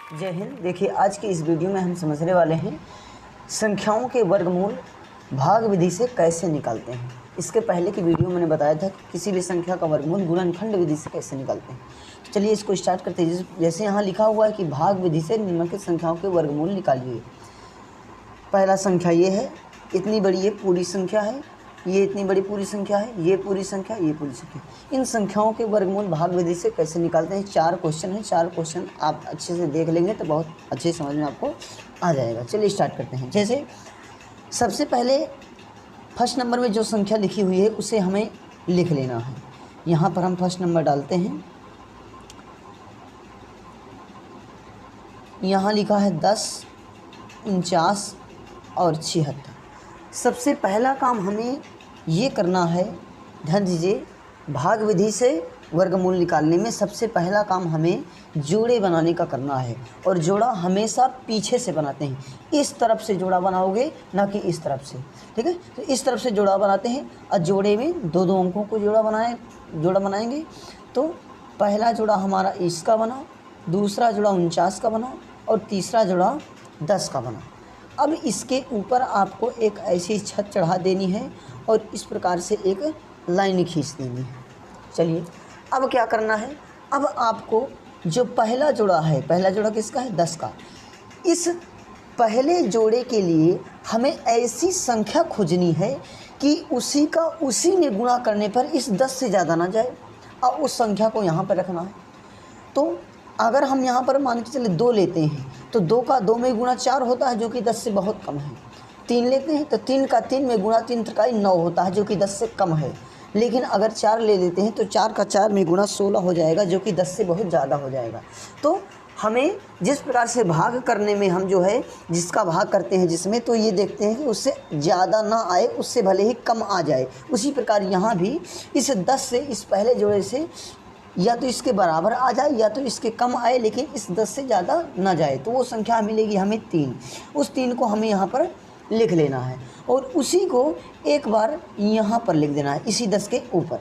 जय हिंद। देखिए, आज की इस वीडियो में हम समझने वाले हैं संख्याओं के वर्गमूल भाग विधि से कैसे निकालते हैं। इसके पहले की वीडियो मैंने बताया था कि किसी भी संख्या का वर्गमूल गुणनखंड विधि से कैसे निकालते हैं। तो चलिए इसको स्टार्ट करते हैं। जैसे यहाँ लिखा हुआ है कि भाग विधि से निम्नलिखित संख्याओं के वर्गमूल निकालिए। पहला संख्या ये है, इतनी बड़ी ये पूरी संख्या है, ये इतनी बड़ी पूरी संख्या है, ये पूरी संख्या, ये पूरी संख्या। इन संख्याओं के वर्गमूल भाग विधि से कैसे निकालते हैं। 4 क्वेश्चन हैं। 4 क्वेश्चन आप अच्छे से देख लेंगे तो बहुत अच्छे समझ में आपको आ जाएगा। चलिए स्टार्ट करते हैं। जैसे सबसे पहले फर्स्ट नंबर में जो संख्या लिखी हुई है उसे हमें लिख लेना है। यहाँ पर हम फर्स्ट नंबर डालते हैं। यहाँ लिखा है 10, 49 और 76। सबसे पहला काम हमें ये करना है, ध्यान दीजिए, भाग विधि से वर्गमूल निकालने में सबसे पहला काम हमें जोड़े बनाने का करना है। और जोड़ा हमेशा पीछे से बनाते हैं। इस तरफ से जोड़ा बनाओगे, ना कि इस तरफ से, ठीक है। तो इस तरफ से जोड़ा बनाते हैं और जोड़े में दो दो अंकों को जोड़ा बनाएंगे। तो पहला जोड़ा हमारा इसका बना, दूसरा जोड़ा 49 का बना और तीसरा जोड़ा 10 का बना। अब इसके ऊपर आपको एक ऐसी छत चढ़ा देनी है और इस प्रकार से एक लाइन खींच देनी है। चलिए अब क्या करना है, अब आपको जो पहला जोड़ा है, पहला जोड़ा किसका है, 10 का। इस पहले जोड़े के लिए हमें ऐसी संख्या खोजनी है कि उसी का उसी में गुणा करने पर इस 10 से ज़्यादा ना जाए और उस संख्या को यहाँ पर रखना है। तो अगर हम यहाँ पर मान के चले 2 लेते हैं तो 2 का 2 में गुणा 4 होता है, जो कि 10 से बहुत कम है। 3 लेते हैं तो 3 का 3 में गुणा 3 त्रिकाई 9 होता है, जो कि 10 से कम है। लेकिन अगर 4 ले लेते हैं तो 4 का 4 में गुणा 16 हो जाएगा, जो कि 10 से बहुत ज़्यादा हो जाएगा। तो हमें जिस प्रकार से भाग करने में हम जो है जिसका भाग करते हैं जिसमें, तो ये देखते हैं कि उससे ज़्यादा ना आए, उससे भले ही कम आ जाए। उसी प्रकार यहाँ भी इस 10 से, इस पहले जोड़े से या तो इसके बराबर आ जाए या तो इसके कम आए, लेकिन इस 10 से ज़्यादा ना जाए। तो वो संख्या मिलेगी हमें 3। उस 3 को हमें यहाँ पर लिख लेना है और उसी को एक बार यहाँ पर लिख देना है, इसी 10 के ऊपर।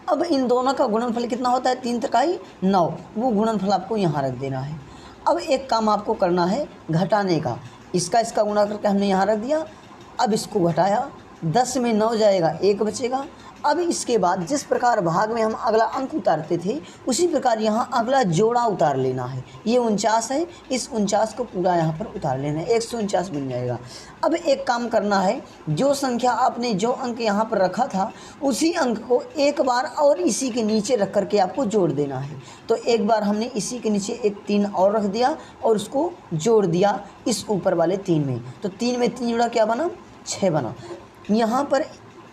अब इन दोनों का गुणनफल कितना होता है, 3 त्रिकाई 9। वो गुणनफल आपको यहाँ रख देना है। अब एक काम आपको करना है घटाने का। इसका गुणा करके हमने यहाँ रख दिया। अब इसको घटाया, 10 में 9 जाएगा, 1 बचेगा। अब इसके बाद जिस प्रकार भाग में हम अगला अंक उतारते थे, उसी प्रकार यहाँ अगला जोड़ा उतार लेना है। ये 49 है, इस 49 को पूरा यहाँ पर उतार लेना है, 149 बन जाएगा। अब एक काम करना है, जो संख्या आपने जो अंक यहाँ पर रखा था उसी अंक को एक बार और इसी के नीचे रख करके आपको जोड़ देना है। तो एक बार हमने इसी के नीचे एक 3 और रख दिया और उसको जोड़ दिया इस ऊपर वाले 3 में। तो 3 में 3 जोड़ा क्या बना, 6 बना। यहाँ पर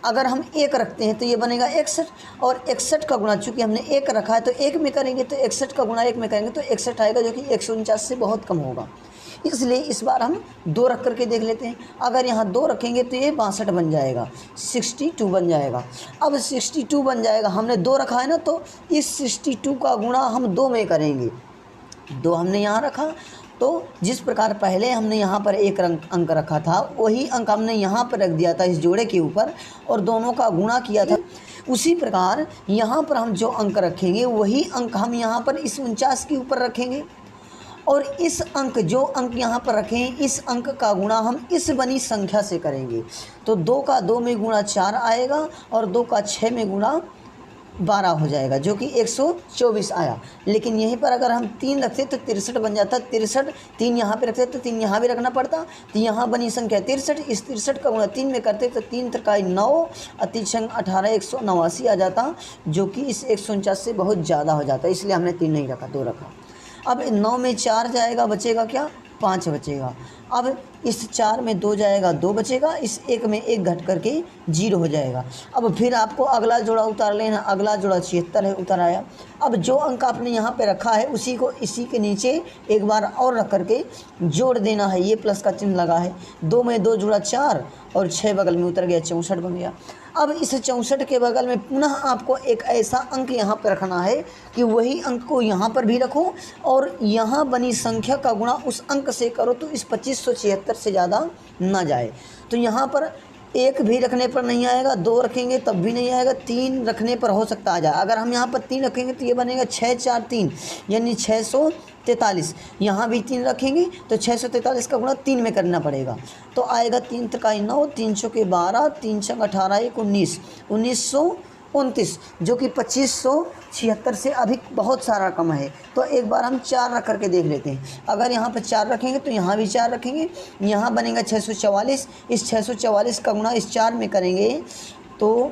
अगर हम 1 रखते हैं तो ये बनेगा 61 और 61 का गुणा, चूँकि हमने 1 रखा है तो 1 में करेंगे तो 61 का गुणा 1 में करेंगे तो 61 आएगा, जो कि 149 से बहुत कम होगा। इसलिए इस बार हम 2 रख करके देख लेते हैं। अगर यहाँ 2 रखेंगे तो ये 62 बन जाएगा, 62 बन जाएगा। अब 62 बन जाएगा, हमने 2 रखा है ना, तो इस 62 का गुणा हम 2 में करेंगे। 2 हमने यहाँ रखा, तो जिस प्रकार पहले हमने यहाँ पर एक अंक रखा था वही अंक हमने यहाँ पर रख दिया था इस जोड़े के ऊपर और दोनों का गुणा किया था। उसी प्रकार यहाँ पर हम जो अंक रखेंगे वही अंक हम यहाँ पर इस 49 के ऊपर रखेंगे और इस अंक, जो अंक यहाँ पर रखें, इस अंक का गुणा हम इस बनी संख्या से करेंगे। तो 2 का 2 में गुणा 4 आएगा और 2 का 6 में गुणा 12 हो जाएगा, जो कि 124 आया। लेकिन यहीं पर अगर हम 3 रखते तो 63 बन जाता। 63, 3 यहाँ पे रखते तो 3 यहाँ भी रखना पड़ता। तो यहाँ बनी संख्या 63, इस 63 का गुणा 3 में करते तो 3 त्रिकाई 9 अतिशंग 18, 189 आ जाता, जो कि इस 149 से बहुत ज़्यादा हो जाता। इसलिए हमने 3 नहीं रखा, 2 रखा। अब 9 में 4 जाएगा, बचेगा क्या, 5 बचेगा। अब इस 4 में 2 जाएगा, 2 बचेगा। इस 1 में 1 घट करके 0 हो जाएगा। अब फिर आपको अगला जोड़ा उतार लेना। अगला जोड़ा 76 है, उतर आया। अब जो अंक आपने यहाँ पे रखा है उसी को इसी के नीचे एक बार और रख करके जोड़ देना है। ये प्लस का चिन्ह लगा है। 2 में 2 जुड़ा 4 और 6 बगल में उतर गया, 64 बन गया। अब इस 64 के बगल में पुनः आपको एक ऐसा अंक यहाँ पर रखना है कि वही अंक को यहाँ पर भी रखो और यहाँ बनी संख्या का गुणा उस अंक से करो, तो इस 2576 से ज़्यादा ना जाए। तो यहाँ पर एक भी रखने पर नहीं आएगा, 2 रखेंगे तब भी नहीं आएगा, 3 रखने पर हो सकता आ जाए। अगर हम यहाँ पर 3 रखेंगे तो ये बनेगा 6 4 3 यानी 643। यहाँ भी 3 रखेंगे तो 643 का गुणा 3 में करना पड़ेगा, तो आएगा 3 त्रिकाई 9, 3 चौके 12, 3 छंग 18, 1 19, 1929 जो कि 2576 से अधिक बहुत सारा कम है। तो एक बार हम 4 रख करके देख लेते हैं। अगर यहाँ पर 4 रखेंगे तो यहाँ भी 4 रखेंगे, यहाँ बनेगा 644। इस 644 का गुणा इस 4 में करेंगे तो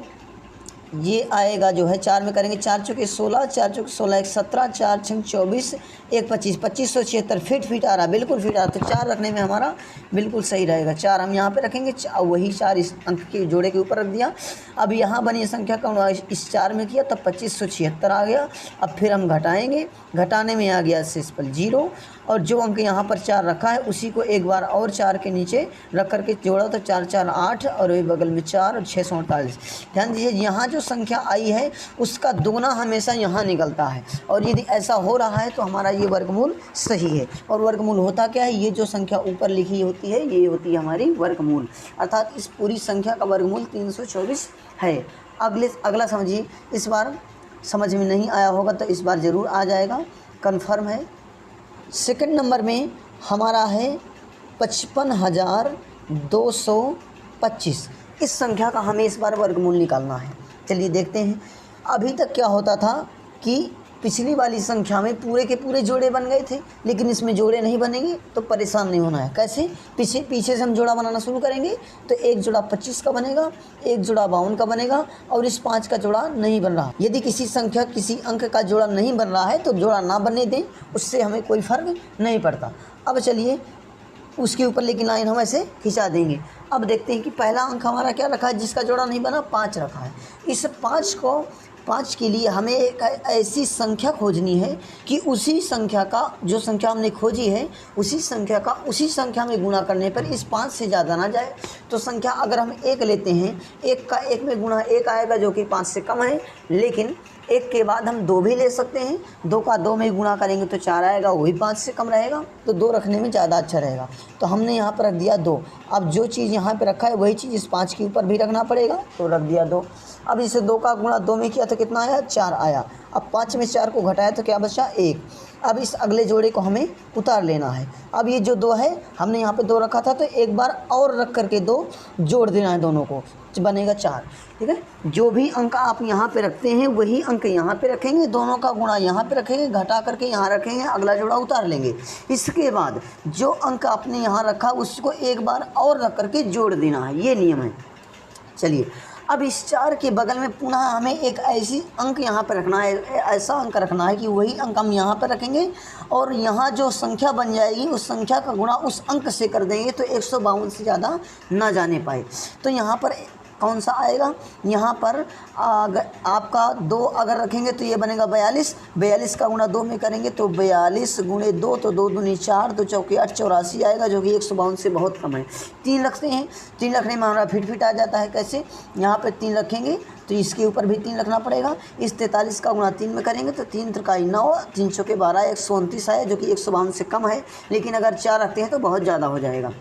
ये आएगा जो है 4 में करेंगे, 4 चौके 16, 4 चौके 16 1 17, 4 छंग 24, 1 25, 2576 फिट आ रहा, बिल्कुल फिट आ रहा। तो 4 रखने में हमारा बिल्कुल सही रहेगा। 4 हम यहाँ पे रखेंगे, वही 4 इस अंक के जोड़े के ऊपर रख दिया। अब यहाँ बनी संख्या का इस 4 में किया तब 2576 आ गया। अब फिर हम घटाएंगे, घटाने में आ गया शेषफल 0, और जो अंक यहाँ पर 4 रखा है उसी को एक बार और 4 के नीचे रख करके जोड़ा तो 4 4 8 और वही बगल में 4 और 648। ध्यान दीजिए यहाँ जो संख्या आई है उसका दुगना हमेशा यहाँ निकलता है, और यदि ऐसा हो रहा है तो हमारा ये वर्गमूल सही है। और वर्गमूल होता क्या है, ये जो संख्या ऊपर लिखी होती है ये होती है हमारी वर्गमूल, अर्थात इस पूरी संख्या का वर्गमूल 324 है। अगला समझिए, इस बार समझ में नहीं आया होगा तो इस बार ज़रूर आ जाएगा, कन्फर्म है। सेकंड नंबर में हमारा है 55,225। इस संख्या का हमें इस बार वर्गमूल निकालना है। चलिए देखते हैं। अभी तक क्या होता था कि पिछली वाली संख्या में पूरे के पूरे जोड़े बन गए थे, लेकिन इसमें जोड़े नहीं बनेंगे तो परेशान नहीं होना है। कैसे? पीछे से हम जोड़ा बनाना शुरू करेंगे तो एक जोड़ा 25 का बनेगा, एक जोड़ा 52 का बनेगा, और इस 5 का जोड़ा नहीं बन रहा। यदि किसी संख्या किसी अंक का जोड़ा नहीं बन रहा है तो जोड़ा ना बनने दें, उससे हमें कोई फ़र्क नहीं पड़ता। अब चलिए उसके ऊपर लेकिन लाइन हम ऐसे खिंचा देंगे। अब देखते हैं कि पहला अंक हमारा क्या रखा है जिसका जोड़ा नहीं बना, 5 रखा है। इस 5 के लिए हमें एक ऐसी संख्या खोजनी है कि उसी संख्या का, जो संख्या हमने खोजी है उसी संख्या में गुणा करने पर इस 5 से ज़्यादा ना जाए। तो संख्या अगर हम 1 लेते हैं, 1 का 1 में गुणा 1 आएगा जो कि 5 से कम है, लेकिन 1 के बाद हम 2 भी ले सकते हैं। 2 का 2 में गुणा करेंगे तो 4 आएगा, वही 5 से कम रहेगा, तो 2 रखने में ज़्यादा अच्छा रहेगा। तो हमने यहाँ पर रख दिया 2। अब जो चीज़ यहाँ पर रखा है वही चीज़ इस 5 के ऊपर भी रखना पड़ेगा, तो रख दिया 2। अब इसे 2 का गुणा 2 में किया तो कितना आया, 4 आया। अब 5 में 4 को घटाया तो क्या बचा, 1। अब इस अगले जोड़े को हमें उतार लेना है। अब ये जो 2 है, हमने यहाँ पे 2 रखा था तो एक बार और रख करके 2 जोड़ देना है, दोनों को बनेगा 4। ठीक है, जो भी अंक आप यहाँ पे रखते हैं वही अंक यहाँ पे रखेंगे, दोनों का गुणा यहाँ पे रखेंगे, घटा करके यहाँ रखेंगे, अगला जोड़ा उतार लेंगे। इसके बाद जो अंक आपने यहाँ रखा उसको एक बार और रख करके जोड़ देना है, ये नियम है। चलिए, अब इस 4 के बगल में पुनः हमें एक ऐसी अंक यहाँ पर रखना है, ऐसा अंक रखना है कि वही अंक हम यहाँ पर रखेंगे और यहाँ जो संख्या बन जाएगी उस संख्या का गुणा उस अंक से कर देंगे तो 152 से ज़्यादा ना जाने पाए। तो यहाँ पर कौन सा आएगा, यहाँ पर आपका 2 अगर रखेंगे तो ये बनेगा 42। 42 का गुणा 2 में करेंगे तो 42 गुणे 2 तो 2 दूनी 4, 2 चौके 8, 84 आएगा जो कि 152 से बहुत कम है। 3 रखते हैं, 3 रखने में हमारा फिट आ जाता है। कैसे? यहाँ पर 3 रखेंगे तो इसके ऊपर भी 3 रखना पड़ेगा। इस 43 का गुणा 3 में करेंगे तो 3 त्रिकाई 9, 3 चौके 12, 129 आया जो कि 152 से कम है, लेकिन अगर 4 रखते हैं तो बहुत ज़्यादा हो जाएगा,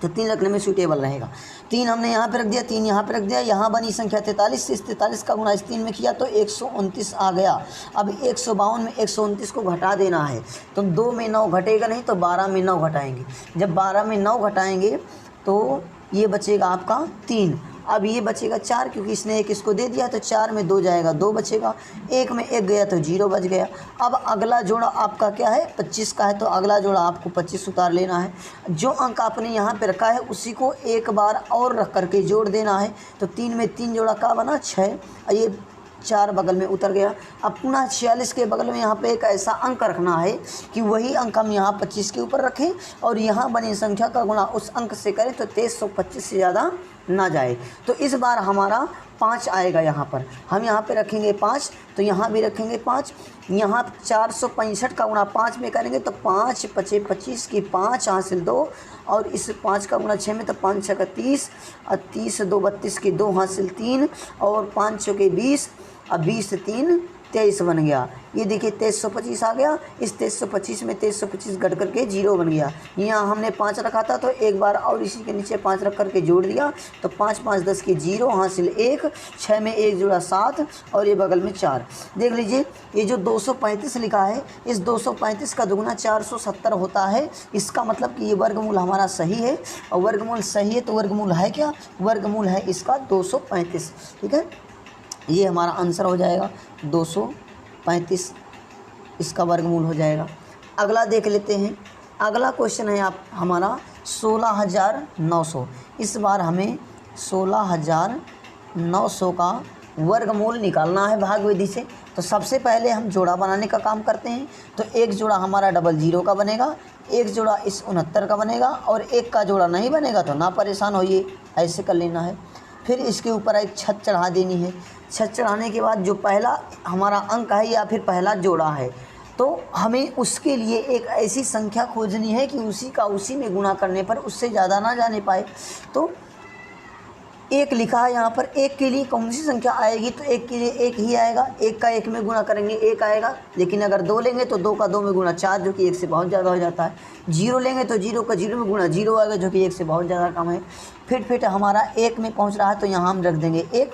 तो 3 रखने में सूटेबल रहेगा। 3 हमने यहाँ पे रख दिया, 3 यहाँ पे रख दिया। यहाँ बनी संख्या 43, इस 43 का गुणा इस 3 में किया तो 129 आ गया। अब 152 में 129 को घटा देना है, तो 2 में 9 घटेगा नहीं तो 12 में 9 घटाएंगे। जब 12 में 9 घटाएंगे तो ये बचेगा आपका 3। अब ये बचेगा 4 क्योंकि इसने 1 इसको दे दिया, तो 4 में 2 जाएगा, 2 बचेगा। 1 में 1 गया तो 0 बच गया। अब अगला जोड़ा आपका क्या है, 25 का है, तो अगला जोड़ा आपको 25 उतार लेना है। जो अंक आपने यहाँ पे रखा है उसी को एक बार और रख करके जोड़ देना है। तो 3 में 3 जोड़ा का बना 6, ये 4 बगल में उतर गया। अब पुनः 46 के बगल में यहाँ पे एक ऐसा अंक रखना है कि वही अंक हम यहाँ 25 के ऊपर रखें और यहाँ बनी संख्या का गुणा उस अंक से करें तो 2325 से ज़्यादा ना जाए। तो इस बार हमारा 5 आएगा। यहाँ पर हम यहाँ पे रखेंगे 5, तो यहाँ भी रखेंगे 5। यहाँ 465 का गुणा 5 में करेंगे तो 5 पचे 25 की 5 हासिल 2, और इस 5 का गुणा 6 में तो 5 6 का 30 और 30 2 32 की 2 हासिल 3 और 5 6 के 20 और 20 3 23 बन गया। ये देखिए 2325 आ गया, इस 2325 में 2325 घट करके 0 बन गया। यहाँ हमने 5 रखा था तो एक बार और इसी के नीचे 5 रख करके जोड़ दिया तो 5 5 10 के 0 हासिल 1, 6 में 1 जुड़ा 7 और ये बगल में 4। देख लीजिए ये जो 235 लिखा है, इस 235 का दुगुना 470 होता है। इसका मतलब कि ये वर्गमूल हमारा सही है, और वर्गमूल सही है तो वर्गमूल है क्या, वर्गमूल है इसका 235। ठीक है, ये हमारा आंसर हो जाएगा 235, इसका वर्गमूल हो जाएगा। अगला देख लेते हैं। अगला क्वेश्चन है आप हमारा 16,900। इस बार हमें 16,900 का वर्गमूल निकालना है भाग विधि से। तो सबसे पहले हम जोड़ा बनाने का काम करते हैं। तो एक जोड़ा हमारा 00 का बनेगा, एक जोड़ा इस 69 का बनेगा, और एक का जोड़ा नहीं बनेगा तो ना परेशान होइए, ऐसे कर लेना है। फिर इसके ऊपर एक छत चढ़ा देनी है। छत चढ़ाने के बाद जो पहला हमारा अंक है या फिर पहला जोड़ा है, तो हमें उसके लिए एक ऐसी संख्या खोजनी है कि उसी का उसी में गुणा करने पर उससे ज़्यादा ना जाने पाए। तो एक लिखा है यहाँ पर, एक के लिए कौन सी संख्या आएगी, तो एक के लिए एक ही आएगा। एक का एक में गुणा करेंगे एक आएगा, लेकिन अगर 2 लेंगे तो 2 का 2 में गुणा 4, जो कि 1 से बहुत ज़्यादा हो जाता है। 0 लेंगे तो 0 का 0 में गुणा 0 आएगा, जो कि 1 से बहुत ज़्यादा कम है। फिर हमारा 1 में पहुँच रहा है तो यहाँ हम रख देंगे 1,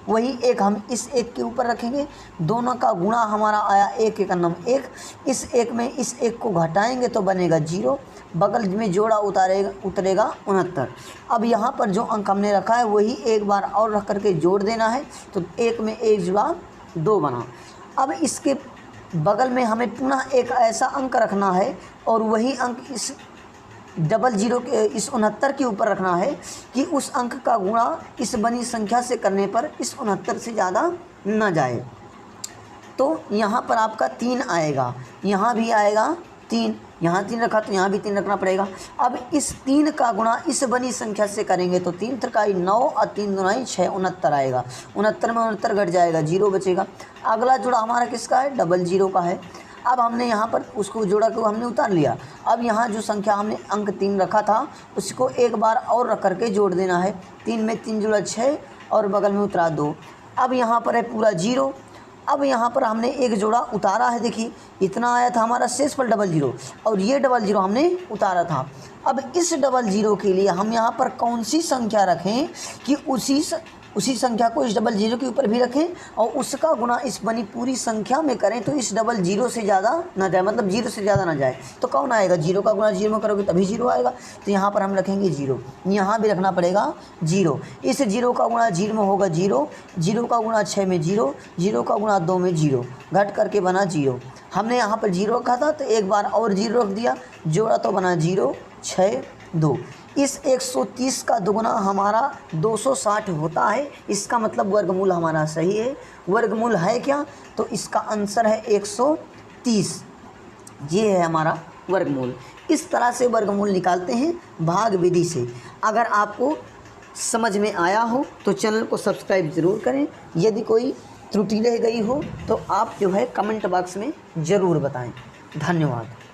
वही 1 हम इस 1 के ऊपर रखेंगे। दोनों का गुणा हमारा आया 1 1 नम 1, इस 1 में इस 1 को घटाएंगे तो बनेगा 0, बगल में जोड़ा उतरेगा 69। अब यहाँ पर जो अंक हमने रखा है वही एक बार और रख करके जोड़ देना है, तो 1 में 1 जुड़ा 2 बना। अब इसके बगल में हमें पुनः एक ऐसा अंक रखना है और वही अंक इस 00 के इस 69 के ऊपर रखना है कि उस अंक का गुणा इस बनी संख्या से करने पर इस 69 से ज़्यादा न जाए। तो यहाँ पर आपका 3 आएगा, यहाँ भी आएगा 3, यहाँ 3 रखा तो यहाँ भी 3 रखना पड़ेगा। अब इस 3 का गुणा इस बनी संख्या से करेंगे तो 3 त्रिकाई 9 और 3 दूनाई 6, 69 आएगा। 69 में 69 घट जाएगा, 0 बचेगा। अगला जोड़ा हमारा किसका है, 00 का है। अब हमने यहाँ पर उसको जोड़ा को हमने उतार लिया। अब यहाँ जो संख्या हमने अंक 3 रखा था उसको एक बार और रख करके जोड़ देना है। 3 में 3 जुड़ा 6 और बगल में उतरा 2। अब यहाँ पर है पूरा 0। अब यहाँ पर हमने एक जोड़ा उतारा है, देखिए इतना आया था हमारा शेष पर 00, और ये 00 हमने उतारा था। अब इस 00 के लिए हम यहाँ पर कौन सी संख्या रखें कि उसी संख्या को इस 00 के ऊपर भी रखें और उसका गुणा इस बनी पूरी संख्या में करें तो इस 00 से ज़्यादा ना जाए, मतलब 0 से ज़्यादा ना जाए। तो कौन आएगा, 0 का गुणा 0 में करोगे तभी 0 आएगा। तो यहाँ पर हम रखेंगे 0, यहाँ भी रखना पड़ेगा 0। इस 0 का गुणा 0 में होगा 0, 0 का गुणा 6 में 0, 0 का गुणा 2 में 0, घट करके बना 0। हमने यहाँ पर 0 रखा था तो एक बार और 0 रख दिया, जोड़ा तो बना 0 6 2। इस 130 का दुगुना हमारा 260 होता है। इसका मतलब वर्गमूल हमारा सही है। वर्गमूल है क्या, तो इसका आंसर है 130। ये है हमारा वर्गमूल। इस तरह से वर्गमूल निकालते हैं भाग विधि से। अगर आपको समझ में आया हो तो चैनल को सब्सक्राइब ज़रूर करें। यदि कोई त्रुटि रह गई हो तो आप जो है कमेंट बॉक्स में ज़रूर बताएं। धन्यवाद।